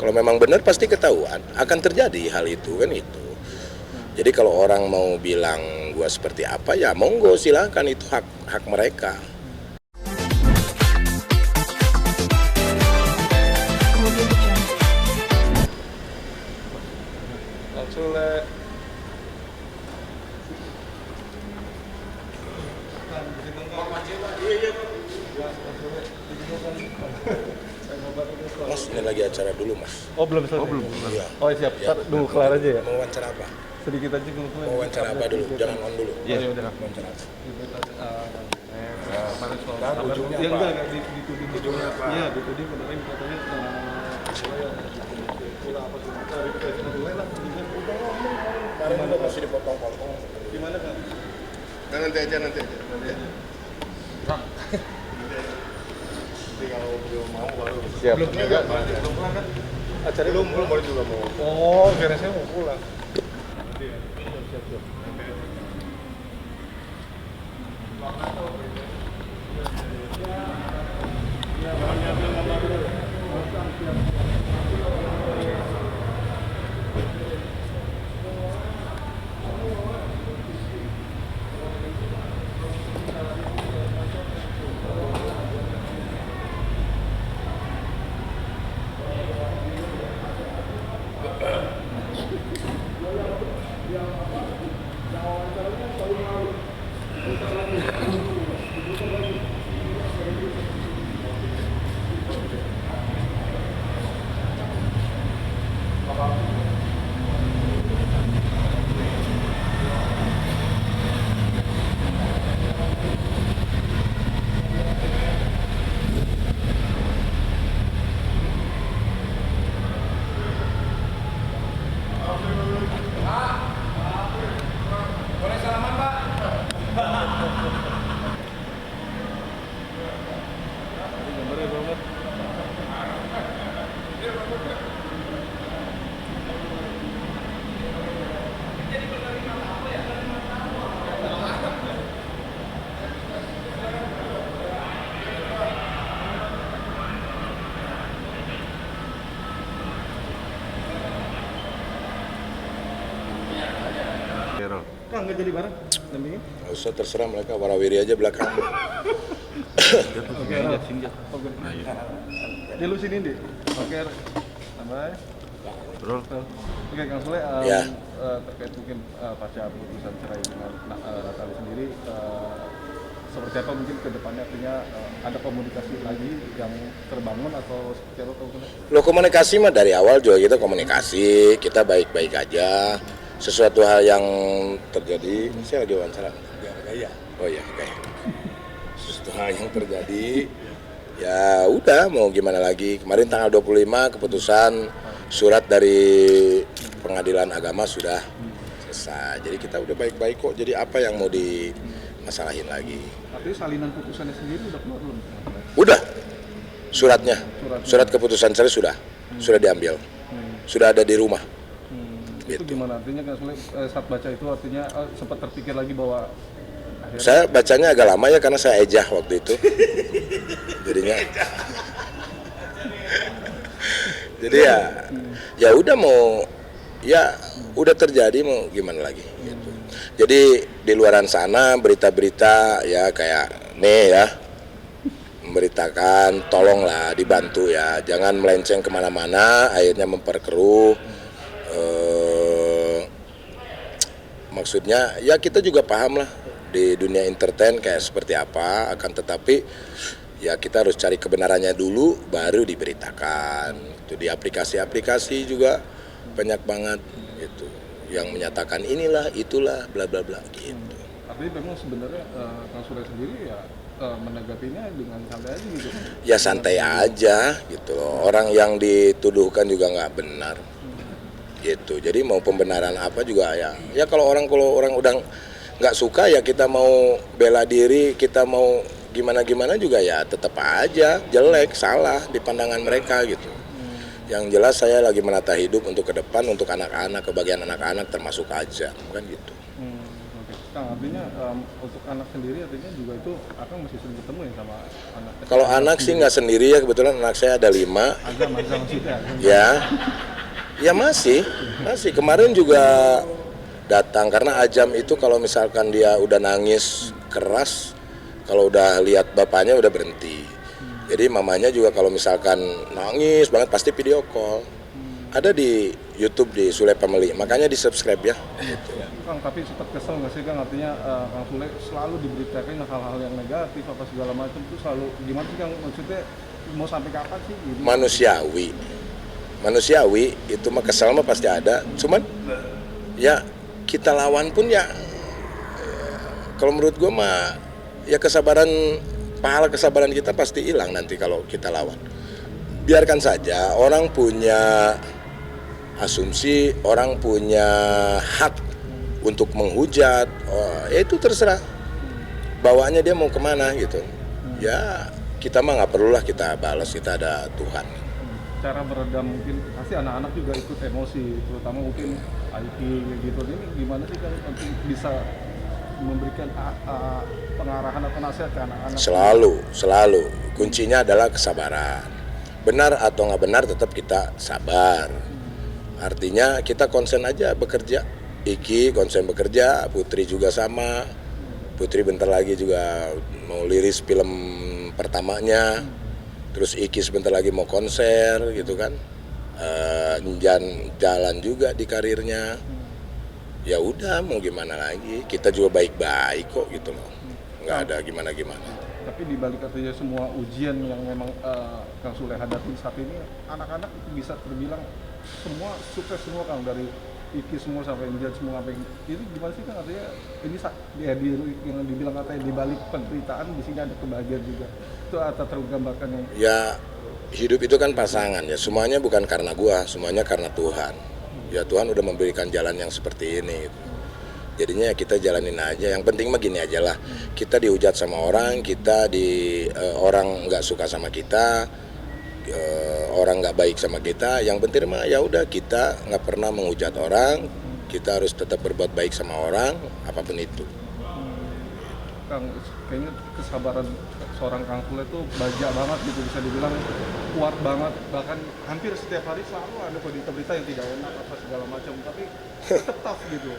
Kalau memang benar pasti ketahuan, akan terjadi hal itu kan itu. Jadi kalau orang mau bilang gua seperti apa ya monggo silakan, itu hak mereka. Mas, ini lagi acara dulu, Mas. Oh, belum selesai. Oh, belum. Iya. Oh, siap. Ya. Ntar nunggu kelar aja ya. Mau wawancara apa? Sedikit aja nunggu kelar. Mau wawancara apa dulu? Jangan on dulu. Iya, ya udah. Wawancara apa? Kemarin soal Nah, ujungnya ya, apa? enggak dituding Ujungnya apa? Iya, dituding kemarin katanya pula apa sih? Mulai lah. Kemarin udah masih dipotong-potong. Gimana kan? Nanti aja. Nanti kalau belum mau baru. Siap. Belum juga, belum pulang kan? Acara Belum baru juga mau. Oh, kira saya mau pulang. Siap. Kang, nggak jadi bareng? Dampingin? Nggak usah, terserah mereka, warawiri aja belakang. Oke, oke. Dia lu sini, Di. Oke, tambah. Bro. Oke, Kang Sule, Ya. terkait mungkin pasca putusan cerai dengan Natali sendiri, seperti apa mungkin ke depannya, artinya ada komunikasi lagi yang terbangun atau seperti apa Kang Sule? Lo komunikasi mah dari awal juga kita komunikasi, kita baik-baik aja. Sesuatu hal yang terjadi, saya lagi wawancara. Iya. Oh iya, oke. Sesuatu hal yang terjadi, ya udah mau gimana lagi. Kemarin tanggal 25 keputusan surat dari pengadilan agama sudah selesai. Jadi kita udah baik-baik kok. Jadi apa yang mau dimasalahin lagi? Artinya salinan putusannya sendiri udah keluar belum? Udah. Suratnya. Surat keputusan cerai sudah diambil. Sudah ada di rumah. Itu Gitu. gimana artinya Kang Sule saat baca itu artinya sempat terpikir lagi bahwa akhirnya Saya bacanya agak lama ya karena saya ejah waktu itu. Jadinya. Jadi ya udah mau ya udah terjadi mau gimana lagi gitu. Jadi di luaran sana berita-berita ya kayak nih ya memberitakan tolonglah dibantu ya, jangan melenceng kemana-mana akhirnya memperkeruh. Maksudnya ya kita juga paham lah di dunia entertain kayak seperti apa, akan tetapi ya kita harus cari kebenarannya dulu baru diberitakan. Itu di aplikasi-aplikasi juga banyak banget gitu yang menyatakan inilah itulah bla bla bla gitu. Tapi memang sebenarnya Kang Sule sendiri ya menanggapinya dengan santai aja gitu. Ya santai aja gitu loh. Orang yang dituduhkan juga nggak benar gitu. Jadi mau pembenaran apa juga ya kalau orang udah nggak suka ya kita mau bela diri, kita mau gimana juga ya tetap aja jelek, salah di pandangan mereka gitu. Yang jelas saya lagi menata hidup untuk ke depan, untuk anak-anak, kebahagiaan anak-anak termasuk aja kan gitu. Oke. Kang, artinya untuk anak sendiri artinya juga itu Akang masih sering ketemu ya sama anak? Kalau anak sih nggak sendiri ya, kebetulan anak saya ada 5. Azam maksudnya. Ya, ya masih kemarin juga datang karena Ajam itu kalau misalkan dia udah nangis keras, kalau udah lihat bapaknya udah berhenti. Jadi mamanya juga kalau misalkan nangis banget pasti video call. Ada di YouTube di Sule Family, makanya di subscribe ya. Gitu. Kang, tapi sempat kesel nggak sih Kang, artinya Kang Sule selalu diberitakan hal-hal yang negatif apa segala macam itu selalu gimana sih Kang, maksudnya mau sampai kapan sih gitu? Manusiawi itu mah kesel mah pasti ada, cuman ya kita lawan pun ya kalau menurut gua mah ya pahala kesabaran kita pasti hilang nanti kalau kita lawan. Biarkan saja orang punya asumsi, orang punya hak untuk menghujat, ya itu terserah bawaannya dia mau kemana gitu. Ya kita mah nggak perlulah kita balas, kita ada Tuhan. Cara meredam mungkin pasti anak-anak juga ikut emosi, terutama mungkin IT gitu. Ini gimana sih Kang untuk bisa memberikan pengarahan atau nasihat ke anak-anak? Selalu kuncinya adalah kesabaran. Benar atau nggak benar tetap kita sabar. Artinya kita konsen aja bekerja. Iki konsen bekerja, Putri juga sama. Putri bentar lagi juga mau liris film pertamanya. Terus Iki sebentar lagi mau konser gitu kan. Jalan juga di karirnya. Ya udah mau gimana lagi. Kita juga baik-baik kok gitu loh. Nggak ada gimana-gimana. Tapi di balik artinya semua ujian yang memang Kang Sule hadapi saat ini, anak-anak bisa terbilang semua sukses semua Kang, dari Iki semua sampai Injan semua sampai itu gimana sih Kang, artinya ini yang dibilang katanya di balik penderitaan di sini ada kebahagiaan juga, itu atau tergambarkan yang ya hidup itu kan pasangan ya, semuanya bukan karena gua, semuanya karena Tuhan. Ya Tuhan udah memberikan jalan yang seperti ini gitu. Jadinya ya kita jalanin aja, yang penting mah gini aja lah, kita dihujat sama orang, kita orang nggak suka sama kita, orang nggak baik sama kita, yang penting mah ya udah kita nggak pernah menghujat orang, kita harus tetap berbuat baik sama orang apapun itu. Kang, kayaknya kesabaran seorang Kang Sule itu baja banget gitu, bisa dibilang kuat banget, bahkan hampir setiap hari selalu ada berita-berita yang tidak enak apa segala macam, tapi tetap tough gitu.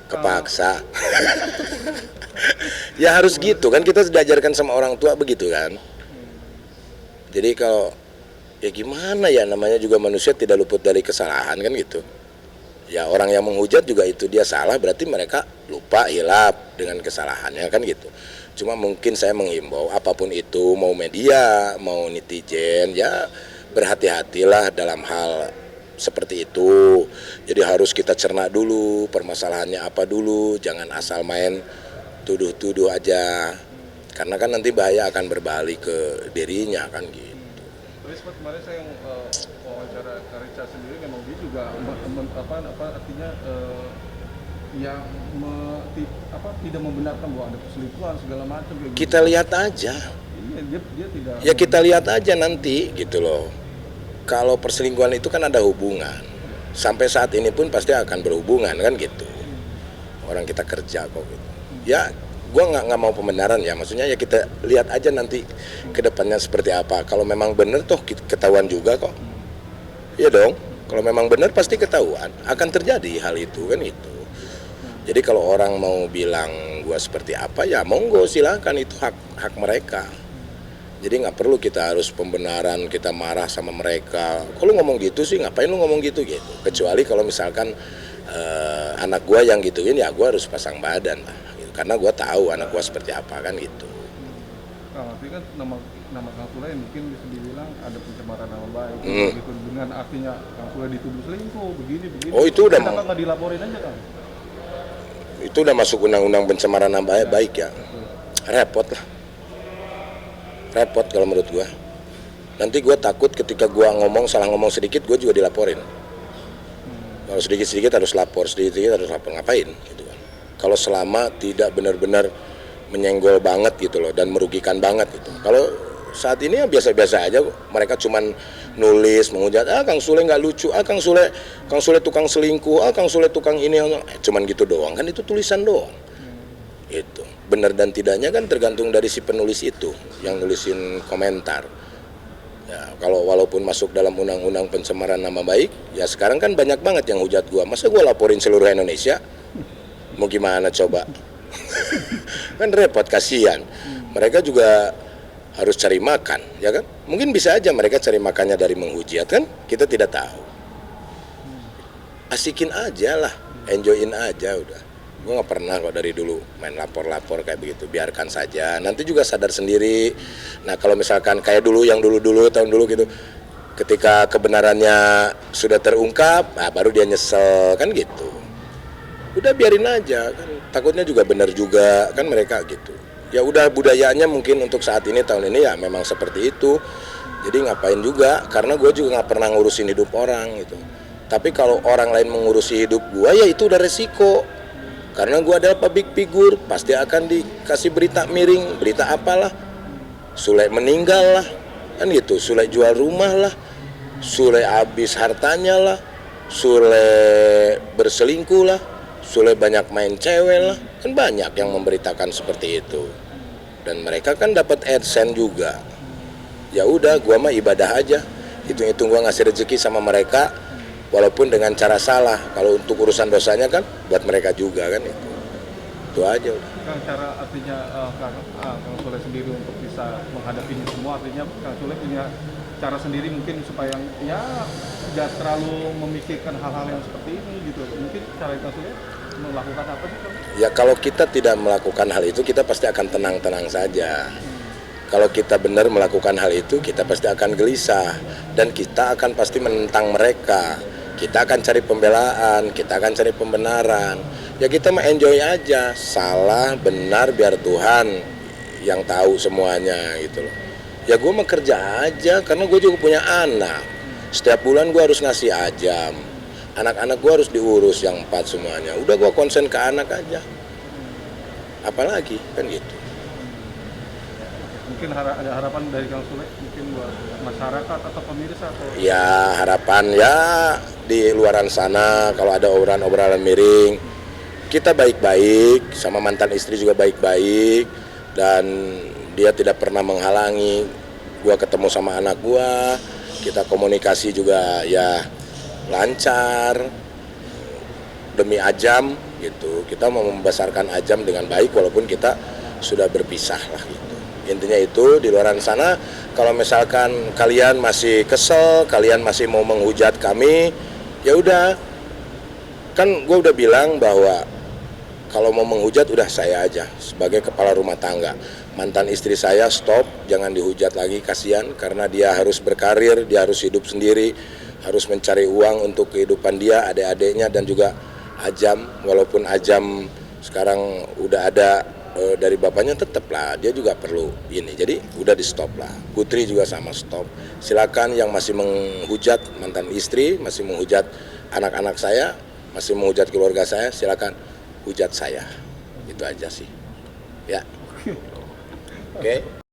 Kepaksa. Ya harus gitu kan, kita diajarkan sama orang tua begitu kan. Jadi kalau ya gimana ya, namanya juga manusia tidak luput dari kesalahan kan gitu. Ya orang yang menghujat juga itu dia salah, berarti mereka lupa, hilap dengan kesalahannya kan gitu. Cuma mungkin saya menghimbau apapun itu, mau media, mau netizen, ya berhati-hatilah dalam hal seperti itu. Jadi harus kita cerna dulu permasalahannya apa dulu, jangan asal main tuduh-tuduh aja, karena kan nanti bahaya akan berbalik ke dirinya kan gitu. Tapi seperti kemarin saya yang wawancara Karica sendiri, memang dia juga artinya yang tidak membenarkan bahwa ada perselingkuhan segala macam kayak kita gitu. Lihat aja. Iya, dia tidak. Ya kita lihat aja nanti gitu loh. Kalau perselingkuhan itu kan ada hubungan. Sampai saat ini pun pasti akan berhubungan kan gitu. Orang kita kerja kok gitu. Ya, gua nggak mau pembenaran ya. Maksudnya ya kita lihat aja nanti ke depannya seperti apa. Kalau memang benar toh ketahuan juga kok. Iya dong. Kalau memang benar pasti ketahuan. Akan terjadi hal itu kan gitu. Jadi kalau orang mau bilang gua seperti apa ya monggo silakan, itu hak mereka. Jadi nggak perlu kita harus pembenaran, kita marah sama mereka. Kalau ngomong gitu sih ngapain lu ngomong gitu. Kecuali kalau misalkan anak gua yang gituin ya gua harus pasang badan lah. Gitu. Karena gua tahu anak gua seperti apa kan gitu. Nah, tapi kan nama Kang Sule mungkin bisa dibilang ada pencemaran nama baik gitu, dengan artinya Kang Sule dituduh selingkuh begini. Oh itu udah kenapa nggak dilaporin aja Kang? Itu udah masuk undang-undang pencemaran nama baik ya. Repot lah. Repot kalau menurut gua. Nanti gua takut ketika gua salah ngomong sedikit, gua juga dilaporin. Kalau sedikit-sedikit harus lapor, sedikit-sedikit harus lapor, ngapain gitu kan. Kalau selama tidak benar-benar menyenggol banget gitu loh dan merugikan banget gitu. Kalau saat ini ya biasa-biasa aja, mereka cuman nulis menghujat, Kang Sule nggak lucu, Kang Sule tukang selingkuh, Kang Sule tukang ini, cuman gitu doang kan, itu tulisan doang. Itu benar dan tidaknya kan tergantung dari si penulis itu yang nulisin komentar. Ya, kalau walaupun masuk dalam undang-undang pencemaran nama baik, ya sekarang kan banyak banget yang hujat gua. Masa gua laporin seluruh Indonesia? Mau gimana coba? Kan repot, kasihan. Mereka juga harus cari makan, ya kan? Mungkin bisa aja mereka cari makannya dari menghujat, kan? Kita tidak tahu. Asikin aja lah, enjoyin aja udah. Gue nggak pernah kok dari dulu main lapor-lapor kayak begitu, biarkan saja. Nanti juga sadar sendiri. Nah kalau misalkan kayak dulu yang dulu tahun dulu gitu, ketika kebenarannya sudah terungkap, nah baru dia nyesel kan gitu. Udah biarin aja kan, takutnya juga benar juga kan mereka gitu. Ya udah budayanya mungkin untuk saat ini tahun ini ya memang seperti itu. Jadi ngapain juga, karena gue juga nggak pernah ngurusin hidup orang gitu. Tapi kalau orang lain mengurusi hidup gue ya itu udah resiko. Karena gue adalah public figure, pasti akan dikasih berita miring, berita apalah. Sule meninggal lah, kan gitu. Sule jual rumah lah, Sule habis hartanya lah, Sule berselingkuh lah, Sule banyak main cewek lah. Kan banyak yang memberitakan seperti itu. Dan mereka kan dapat AdSense juga. Ya udah, gue mah ibadah aja. Hitung-hitung gue ngasih rezeki sama mereka. Walaupun dengan cara salah, kalau untuk urusan dosanya kan buat mereka juga kan itu aja. Kang, cara artinya Kang Sule sendiri untuk bisa menghadapi ini semua, artinya Kang Sule punya cara sendiri mungkin supaya ya tidak terlalu memikirkan hal-hal yang seperti ini gitu. Mungkin cara Kang Sule melakukan apa sih Kang? Ya kalau kita tidak melakukan hal itu kita pasti akan tenang-tenang saja. Kalau kita benar melakukan hal itu kita pasti akan gelisah dan kita akan pasti menentang mereka. Kita akan cari pembelaan, kita akan cari pembenaran. Ya kita mah enjoy aja, salah, benar biar Tuhan yang tahu semuanya gitu loh. Ya gue mah kerja aja karena gue juga punya anak. Setiap bulan gue harus ngasih ajam. Anak-anak gue harus diurus yang 4 semuanya. Udah gue konsen ke anak aja. Apalagi kan gitu. Mungkin ada harapan dari Kang Sule mungkin buat masyarakat atau pemirsa atau ya harapan ya di luaran sana kalau ada obrolan-obrolan miring kita baik-baik, sama mantan istri juga baik-baik dan dia tidak pernah menghalangi gua ketemu sama anak gua, kita komunikasi juga ya lancar demi Ajam gitu. Kita mau membesarkan Ajam dengan baik walaupun kita sudah berpisah lah gitu. Intinya itu di luaran sana kalau misalkan kalian masih kesel, kalian masih mau menghujat kami, ya udah. Kan gue udah bilang bahwa kalau mau menghujat udah saya aja sebagai kepala rumah tangga. Mantan istri saya stop, jangan dihujat lagi, kasihan karena dia harus berkarir, dia harus hidup sendiri, harus mencari uang untuk kehidupan dia, adik-adiknya dan juga Ajam. Walaupun Ajam sekarang udah ada dari bapaknya, tetap lah dia juga perlu ini, jadi udah di stop lah. Putri juga sama stop. Silakan yang masih menghujat mantan istri, masih menghujat anak-anak saya, masih menghujat keluarga saya, silakan hujat saya. Itu aja sih ya. Oke.